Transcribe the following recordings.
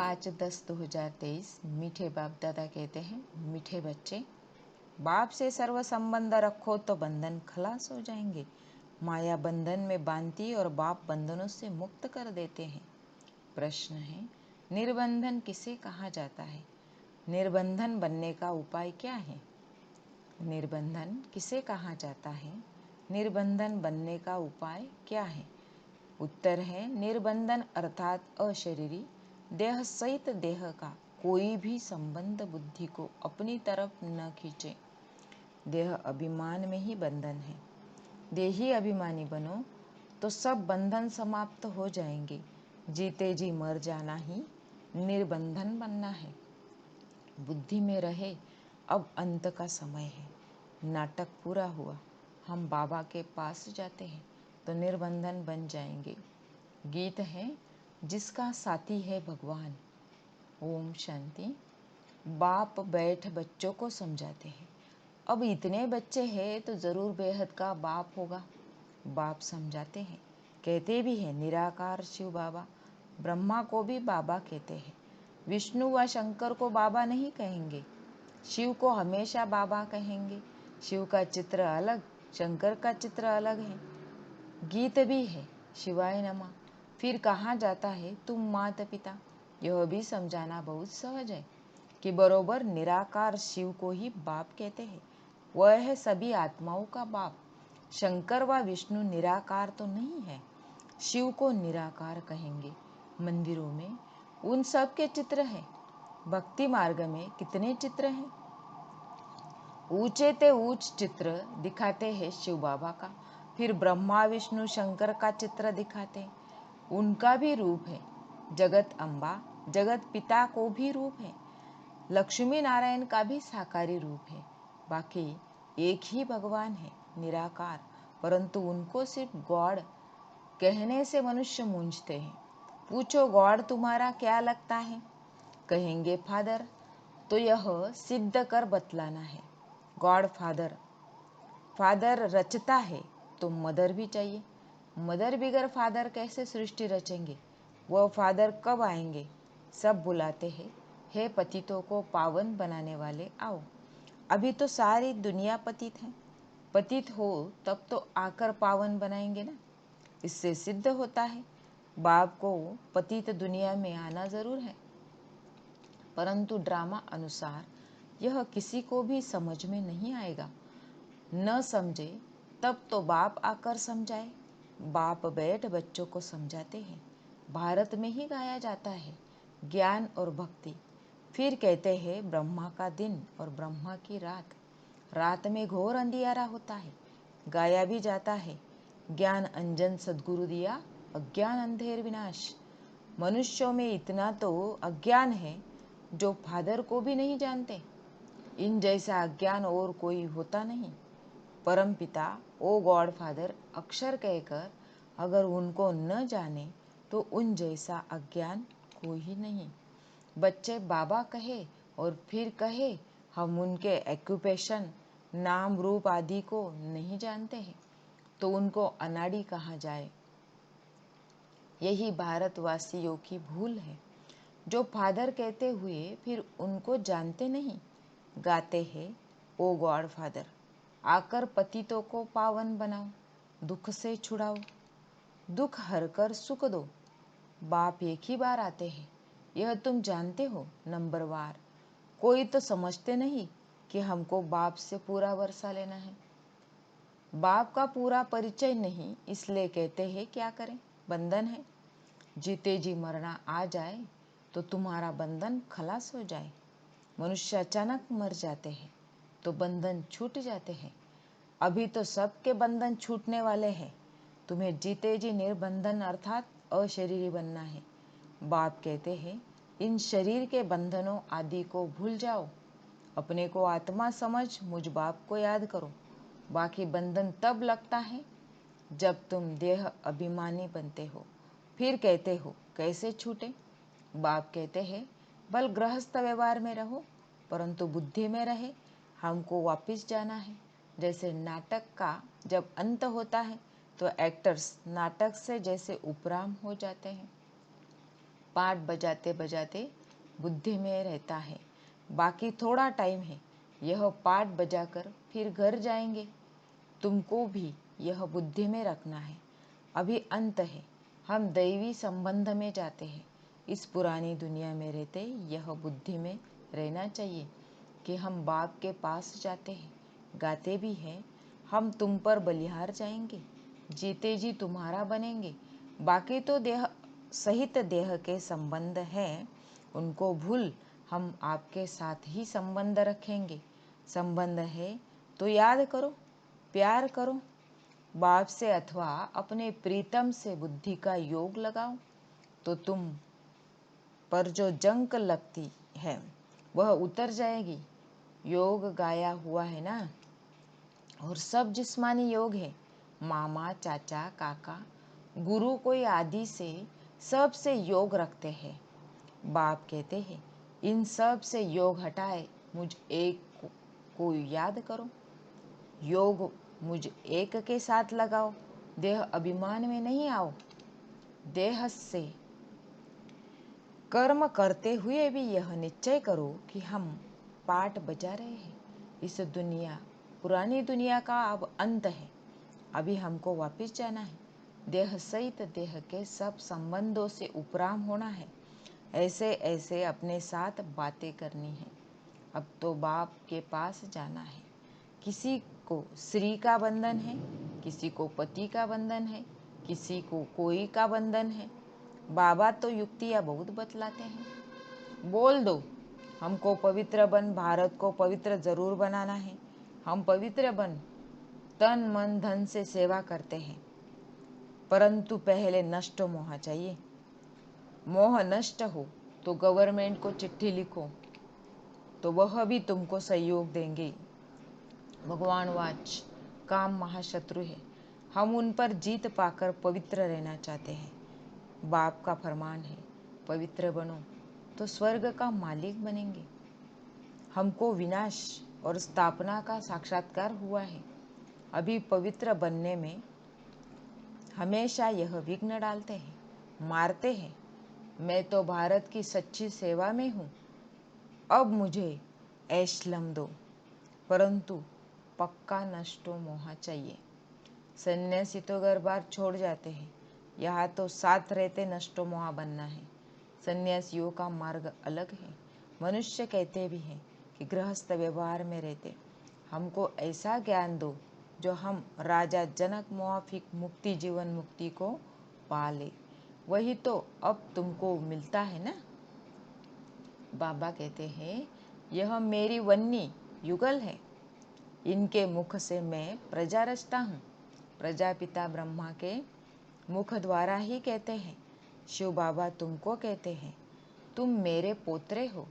5/10/2023 मीठे बाप दादा कहते हैं, मीठे बच्चे, बाप से सर्व संबंध रखो तो बंधन खलास हो जाएंगे। माया बंधन में बांधती और बाप बंधनों से मुक्त कर देते हैं। प्रश्न है, निर्बंधन किसे कहा जाता है? निर्बंधन बनने का उपाय क्या है? निर्बंधन किसे कहा जाता है? निर्बंधन बनने का उपाय क्या है? उत्तर है, निर्बंधन अर्थात अशरीरी देह सहित देह का कोई भी संबंध बुद्धि को अपनी तरफ न खींचे। देह अभिमान में ही बंधन है। देही अभिमानी बनो तो सब बंधन समाप्त हो जाएंगे। जीते जी मर जाना ही निर्बंधन बनना है। बुद्धि में रहे अब अंत का समय है। नाटक पूरा हुआ, हम बाबा के पास जाते हैं तो निर्बंधन बन जाएंगे। गीत है, जिसका साथी है भगवान। ओम शांति। बाप बैठ बच्चों को समझाते हैं। अब इतने बच्चे हैं तो जरूर बेहद का बाप होगा। बाप समझाते हैं, कहते भी हैं निराकार शिव बाबा। ब्रह्मा को भी बाबा कहते हैं। विष्णु व शंकर को बाबा नहीं कहेंगे, शिव को हमेशा बाबा कहेंगे। शिव का चित्र अलग, शंकर का चित्र अलग है। गीत भी है, शिवाय नमः। फिर कहा जाता है तुम माता पिता। यह भी समझाना बहुत सहज है कि बरोबर निराकार शिव को ही बाप कहते हैं। वह है सभी आत्माओं का बाप। शंकर व विष्णु निराकार तो नहीं है, शिव को निराकार कहेंगे। मंदिरों में उन सब के चित्र है। भक्ति मार्ग में कितने चित्र हैं? ऊंचे ते ऊंच चित्र दिखाते हैं शिव बाबा का। फिर ब्रह्मा विष्णु शंकर का चित्र दिखाते, उनका भी रूप है। जगत अम्बा जगत पिता को भी रूप है। लक्ष्मी नारायण का भी साकारी रूप है। बाकी एक ही भगवान है, निराकार, परंतु उनको सिर्फ गॉड कहने से मनुष्य मूंझते हैं। पूछो गॉड तुम्हारा क्या लगता है? कहेंगे फादर। तो यह सिद्ध कर बतलाना है। गॉड फादर, फादर रचता है तो मदर भी चाहिए। मदर बिगर फादर कैसे सृष्टि रचेंगे? वह फादर कब आएंगे? सब बुलाते हैं, हे पतितों को पावन बनाने वाले आओ। अभी तो सारी दुनिया पतित है। पतित हो तब तो आकर पावन बनाएंगे ना। इससे सिद्ध होता है बाप को पतित दुनिया में आना जरूर है, परंतु ड्रामा अनुसार यह किसी को भी समझ में नहीं आएगा। न समझे तब तो बाप आकर समझाए। बाप बैठ बच्चों को समझाते हैं। भारत में ही गाया जाता है ज्ञान और भक्ति। फिर कहते हैं ब्रह्मा का दिन और ब्रह्मा की रात। रात में घोर अंधियारा होता है। गाया भी जाता है, ज्ञान अंजन सद्गुरु दिया, अज्ञान अंधेर विनाश। मनुष्यों में इतना तो अज्ञान है जो फादर को भी नहीं जानते। इन जैसा अज्ञान और कोई होता नहीं। परम पिता ओ गॉड फादर अक्षर कहकर अगर उनको न जाने तो उन जैसा अज्ञान कोई नहीं। बच्चे बाबा कहे और फिर कहे हम उनके एक्यूपेशन नाम रूप आदि को नहीं जानते हैं तो उनको अनाड़ी कहा जाए। यही भारतवासियों की भूल है, जो फादर कहते हुए फिर उनको जानते नहीं। गाते हैं ओ गॉड फादर आकर पतितों को पावन बनाओ, दुख से छुड़ाओ, दुख हर कर सुख दो। बाप एक ही बार आते हैं, यह तुम जानते हो नंबरवार। कोई तो समझते नहीं कि हमको बाप से पूरा वर्षा लेना है। बाप का पूरा परिचय नहीं, इसलिए कहते हैं क्या करें, बंधन है। जीते जी मरना आ जाए तो तुम्हारा बंधन खलास हो जाए। मनुष्य अचानक मर जाते हैं तो बंधन छूट जाते हैं। अभी तो सबके बंधन छूटने वाले हैं। तुम्हें जीते जी निर्बंधन अर्थात अशरीरी बनना है। बाप कहते हैं इन शरीर के बंधनों आदि को भूल जाओ। अपने को आत्मा समझ मुझ बाप को याद करो। बाकी बंधन तब लगता है जब तुम देह अभिमानी बनते हो। फिर कहते हो कैसे छूटे? बाप कहते हैं बल गृहस्थ व्यवहार में रहो, परंतु बुद्धि में रहे। हमको वापिस जाना है। जैसे नाटक का जब अंत होता है तो एक्टर्स नाटक से जैसे उपराम हो जाते हैं। पाठ बजाते बजाते बुद्धि में रहता है। बाकी थोड़ा टाइम है, यह पाठ बजाकर फिर घर जाएंगे। तुमको भी यह बुद्धि में रखना है। अभी अंत है, हम दैवी संबंध में जाते हैं। इस पुरानी दुनिया में रहते यह बुद्धि में रहना चाहिए कि हम बाप के पास जाते हैं। गाते भी हैं, हम तुम पर बलिहार जाएंगे, जीते जी तुम्हारा बनेंगे। बाकी तो देह सहित देह के संबंध हैं, उनको भूल हम आपके साथ ही संबंध रखेंगे। संबंध है तो याद करो, प्यार करो। बाप से अथवा अपने प्रीतम से बुद्धि का योग लगाओ तो तुम पर जो जंक लगती है वह उतर जाएगी। योग गाया हुआ है ना, और सब जिस्मानी योग है। मामा, चाचा, काका, गुरु कोई आदि से सब से योग रखते हैं। बाप कहते हैं इन सब से योग हटाए मुझ एक को याद करो। योग मुझ एक के साथ लगाओ। देह अभिमान में नहीं आओ। देह से कर्म करते हुए भी यह निश्चय करो कि हम पाठ बजा रहे हैं। इस दुनिया, पुरानी दुनिया का अब अंत है। अभी हमको वापस जाना है। देह सहित देह के सब संबंधों से उपराम होना है। ऐसे ऐसे अपने साथ बातें करनी है। अब तो बाप के पास जाना है। किसी को स्त्री का बंधन है, किसी को पति का बंधन है, किसी को कोई का बंधन है। बाबा तो युक्तियाँ बहुत बतलाते हैं। बोल दो हमको पवित्र बन, भारत को पवित्र जरूर बनाना है। हम पवित्र बन तन मन धन से सेवा करते हैं, परंतु पहले नष्ट मोह चाहिए। मोह नष्ट हो तो गवर्नमेंट को चिट्ठी लिखो तो वह भी तुमको सहयोग देंगे। भगवान वाच काम महाशत्रु है। हम उन पर जीत पाकर पवित्र रहना चाहते हैं। बाप का फरमान है पवित्र बनो तो स्वर्ग का मालिक बनेंगे। हमको विनाश और स्थापना का साक्षात्कार हुआ है। अभी पवित्र बनने में हमेशा यह विघ्न डालते हैं, मारते हैं। मैं तो भारत की सच्ची सेवा में हूँ। अब मुझे ऐशलम दो, परंतु पक्का नष्टो मोह चाहिए। सन्यासी तो घर बार छोड़ जाते हैं, यहाँ तो साथ रहते नष्टो मोह बनना है। सन्यासियों का मार्ग अलग है। मनुष्य कहते भी हैं कि गृहस्थ व्यवहार में रहते हमको ऐसा ज्ञान दो जो हम राजा जनक मौफिक मुक्ति जीवन मुक्ति को पाले। वही तो अब तुमको मिलता है ना। बाबा कहते हैं यह मेरी वन्नी युगल है। इनके मुख से मैं प्रजा रचता हूँ। प्रजापिता ब्रह्मा के मुख द्वारा ही कहते हैं। शिव बाबा तुमको कहते हैं तुम मेरे पोत्रे हो।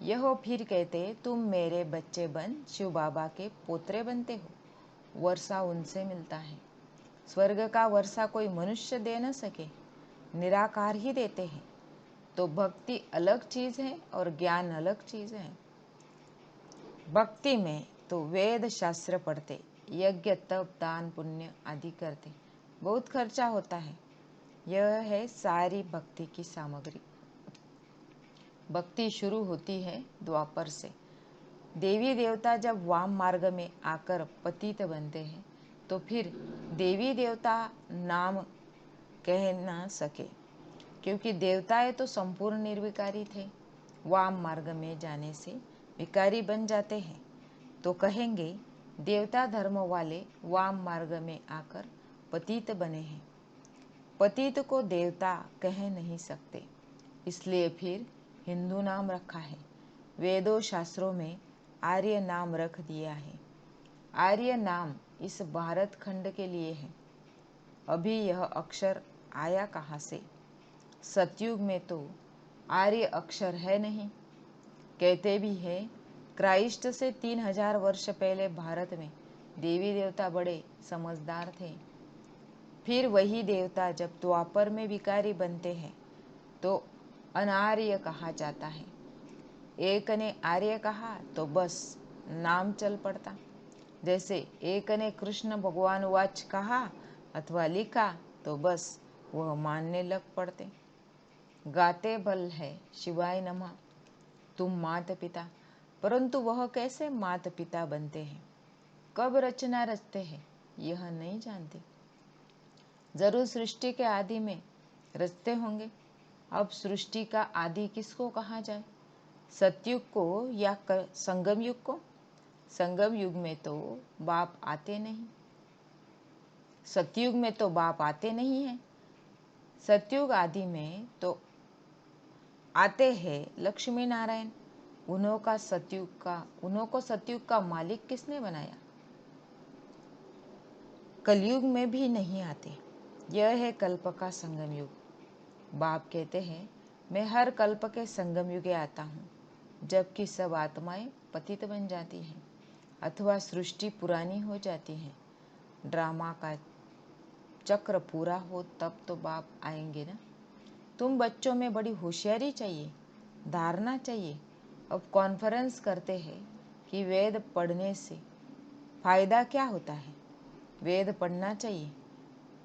यह फिर कहते तुम मेरे बच्चे बन शिव बाबा के पोत्रे बनते हो। वर्षा उनसे मिलता है। स्वर्ग का वर्षा कोई मनुष्य दे न सके, निराकार ही देते हैं। तो भक्ति अलग चीज है और ज्ञान अलग चीज है। भक्ति में तो वेद शास्त्र पढ़ते, यज्ञ तप दान पुण्य आदि करते, बहुत खर्चा होता है। यह है सारी भक्ति की सामग्री। भक्ति शुरू होती है द्वापर से। देवी देवता जब वाम मार्ग में आकर पतित बनते हैं तो फिर देवी देवता नाम कह न सके, क्योंकि देवताएं तो संपूर्ण निर्विकारी थे। वाम मार्ग में जाने से विकारी बन जाते हैं तो कहेंगे देवता धर्म वाले वाम मार्ग में आकर पतित बने हैं। पतित को देवता कह नहीं सकते, इसलिए फिर हिंदू नाम रखा है। वेदों शास्त्रों में आर्य नाम रख दिया है। आर्य नाम इस भारत खंड के लिए है। अभी यह अक्षर आया कहाँ से? सतयुग में तो आर्य अक्षर है नहीं। कहते भी है क्राइस्ट से 3000 वर्ष पहले भारत में देवी देवता बड़े समझदार थे। फिर वही देवता जब द्वापर में विकारी बनते हैं तो अनार्य कहा जाता है। एक ने आर्य कहा तो बस नाम चल पड़ता। जैसे एक ने कृष्ण भगवान वाच कहा अथवा लिखा तो बस वह मानने लग पड़ते। गाते बल है शिवाय नमः तुम माता पिता, परंतु वह कैसे माता पिता बनते हैं, कब रचना रचते हैं, यह नहीं जानते। जरूर सृष्टि के आदि में रचते होंगे। अब सृष्टि का आदि किसको कहा जाए, सतयुग को या संगम युग को? संगम युग में तो बाप आते नहीं, सतयुग में तो बाप आते नहीं हैं। सतयुग आदि में तो आते हैं लक्ष्मी नारायण। उन्हों को सतयुग का मालिक किसने बनाया? कलयुग में भी नहीं आते। यह है कल्प का संगम युग। बाप कहते हैं मैं हर कल्प के संगम युगे आता हूँ, जबकि सब आत्माएं पतित बन जाती हैं अथवा सृष्टि पुरानी हो जाती है। ड्रामा का चक्र पूरा हो तब तो बाप आएंगे ना। तुम बच्चों में बड़ी होशियारी चाहिए, धारणा चाहिए। अब कॉन्फ्रेंस करते हैं कि वेद पढ़ने से फायदा क्या होता है। वेद पढ़ना चाहिए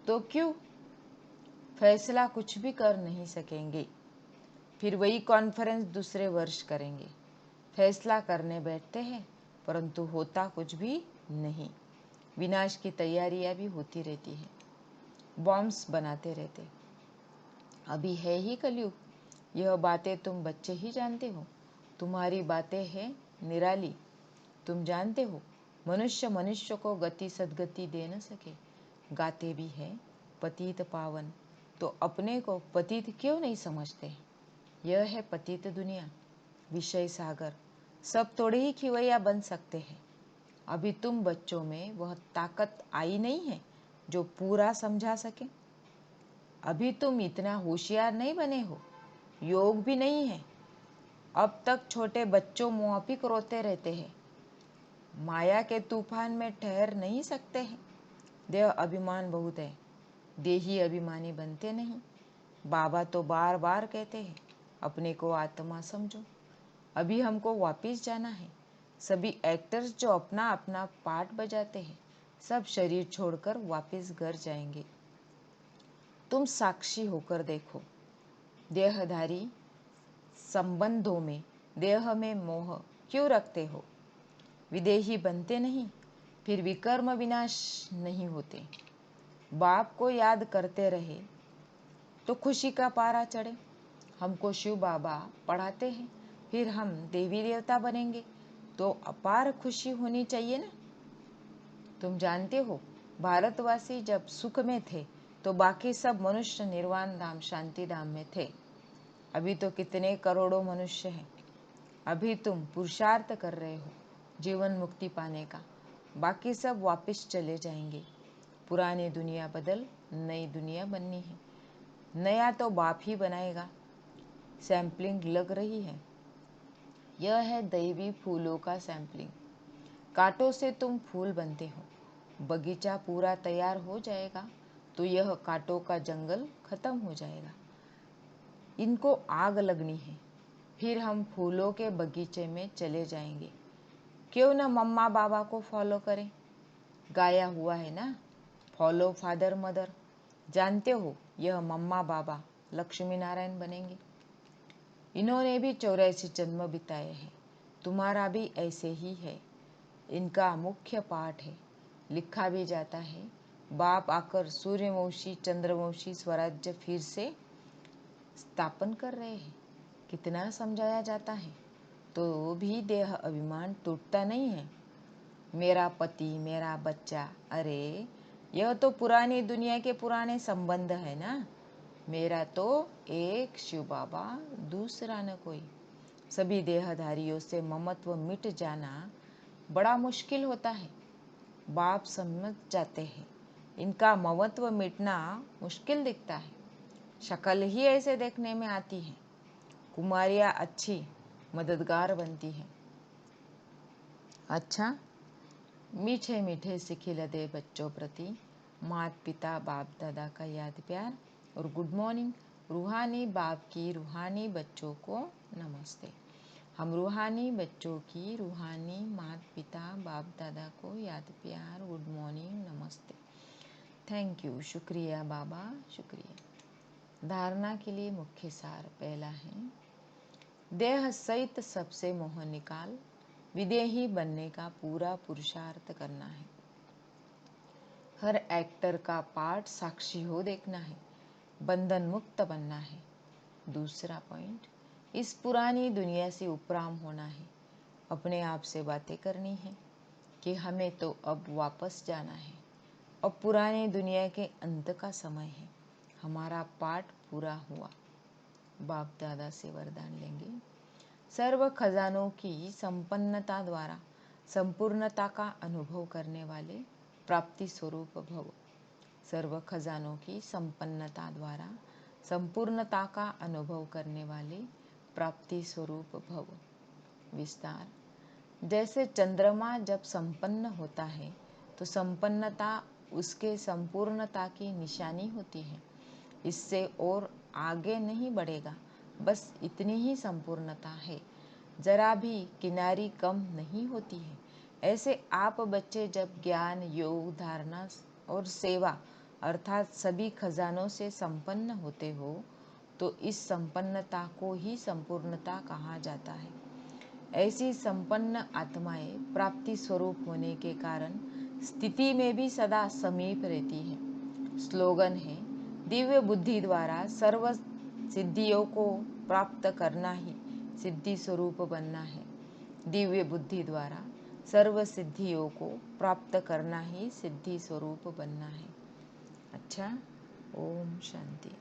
तो क्यों? फैसला कुछ भी कर नहीं सकेंगे, फिर वही कॉन्फ्रेंस दूसरे वर्ष करेंगे। फैसला करने बैठते हैं परंतु होता कुछ भी नहीं। विनाश की तैयारियां भी होती रहती है, बॉम्ब्स बनाते रहते। अभी है ही कलयुग, यह बातें तुम बच्चे ही जानते हो। तुम्हारी बातें हैं निराली। तुम जानते हो मनुष्य मनुष्य को गति सद्गति दे न सके। गाते भी है पतित पावन, तो अपने को पतित क्यों नहीं समझते? यह है पतित दुनिया, विषय सागर। सब थोड़े ही खिवैया बन सकते हैं। अभी तुम बच्चों में वह ताकत आई नहीं है जो पूरा समझा सके। अभी तुम इतना होशियार नहीं बने हो, योग भी नहीं है। अब तक छोटे बच्चों मुआफिक रोते रहते हैं, माया के तूफान में ठहर नहीं सकते हैं। देह अभिमान बहुत है, देही अभिमानी बनते नहीं। बाबा तो बार बार कहते हैं अपने को आत्मा समझो। अभी हमको वापिस जाना है। सभी एक्टर्स जो अपना अपना पार्ट बजाते हैं, सब शरीर छोड़कर वापिस घर जाएंगे। तुम साक्षी होकर देखो, देहधारी संबंधों में देह में मोह क्यों रखते हो? विदेही बनते नहीं, फिर विकर्म विनाश नहीं होते। बाप को याद करते रहे तो खुशी का पारा चढ़े। हमको शिव बाबा पढ़ाते हैं, फिर हम देवी देवता बनेंगे तो अपार खुशी होनी चाहिए ना। तुम जानते हो भारतवासी जब सुख में थे तो बाकी सब मनुष्य निर्वाण धाम शांति धाम में थे। अभी तो कितने करोड़ों मनुष्य हैं। अभी तुम पुरुषार्थ कर रहे हो जीवन मुक्ति पाने का, बाकी सब वापस चले जाएंगे। पुरानी दुनिया बदल नई दुनिया बननी है। नया तो बाप ही बनाएगा। सैम्पलिंग लग रही है। यह है दैवी फूलों का सैम्पलिंग। कांटों से तुम फूल बनते हो। बगीचा पूरा तैयार हो जाएगा तो यह कांटों का जंगल खत्म हो जाएगा। इनको आग लगनी है, फिर हम फूलों के बगीचे में चले जाएंगे। क्यों न मम्मा बाबा को फॉलो करें? गाया हुआ है ना, फॉलो फादर मदर। जानते हो यह मम्मा बाबा लक्ष्मी नारायण बनेंगे। इन्होंने भी 84 जन्म बिताए हैं, तुम्हारा भी ऐसे ही है। इनका मुख्य पाठ है, लिखा भी जाता है। बाप आकर सूर्यवंशी चंद्रवंशी स्वराज्य फिर से स्थापन कर रहे हैं। कितना समझाया जाता है तो भी देह अभिमान टूटता नहीं है। मेरा पति मेरा बच्चा, अरे यह तो पुरानी दुनिया के पुराने संबंध है ना। मेरा तो एक शिव बाबा, दूसरा न कोई। सभी देहधारियों से ममत्व मिट जाना बड़ा मुश्किल होता है। बाप समझ जाते हैं इनका ममत्व मिटना मुश्किल दिखता है। शक्ल ही ऐसे देखने में आती है। कुमारियाँ अच्छी मददगार बनती हैं। अच्छा, मीठे मीठे सिखिल दे बच्चों प्रति माता पिता बाप दादा का याद प्यार और गुड मॉर्निंग। रूहानी बाप की रूहानी बच्चों को नमस्ते। हम रूहानी बच्चों की रूहानी माता पिता बाप दादा को याद प्यार गुड मॉर्निंग नमस्ते। थैंक यू, शुक्रिया बाबा, शुक्रिया। धारणा के लिए मुख्य सार पहला है, देह सहित सबसे मोह निकाल, विदेही बनने का पूरा पुरुषार्थ करना है। हर एक्टर का पार्ट साक्षी हो देखना है, बंधन मुक्त बनना है। दूसरा पॉइंट, इस पुरानी दुनिया से उपराम होना है, अपने आप से बातें करनी है कि हमें तो अब वापस जाना है, अब पुरानी दुनिया के अंत का समय है, हमारा पाठ पूरा हुआ। बाप दादा से वरदान लेंगे, सर्व खजानों की संपन्नता द्वारा संपूर्णता का अनुभव करने वाले प्राप्ति स्वरूप भव। सर्व खजानों की संपन्नता द्वारा संपूर्णता का अनुभव करने वाले प्राप्ति स्वरूप भव। विस्तार, जैसे चंद्रमा जब संपन्न होता है तो संपन्नता उसके संपूर्णता की निशानी होती है, इससे और आगे नहीं बढ़ेगा, बस इतनी ही संपूर्णता है, जरा भी किनारी कम नहीं होती है। ऐसे आप बच्चे जब ज्ञान, योग, धारणा और सेवा अर्थात सभी खजानों से संपन्न होते हो तो इस संपन्नता को ही संपूर्णता कहा जाता है। ऐसी संपन्न आत्माएं प्राप्ति स्वरूप होने के कारण स्थिति में भी सदा समीप रहती है। स्लोगन है, दिव्य बुद्धि द्वारा सर्व सिद्धियों को प्राप्त करना ही सिद्धि स्वरूप बनना है। दिव्य बुद्धि द्वारा सर्व सिद्धियों को प्राप्त करना ही सिद्धि स्वरूप बनना है। अच्छा, ओम शांति।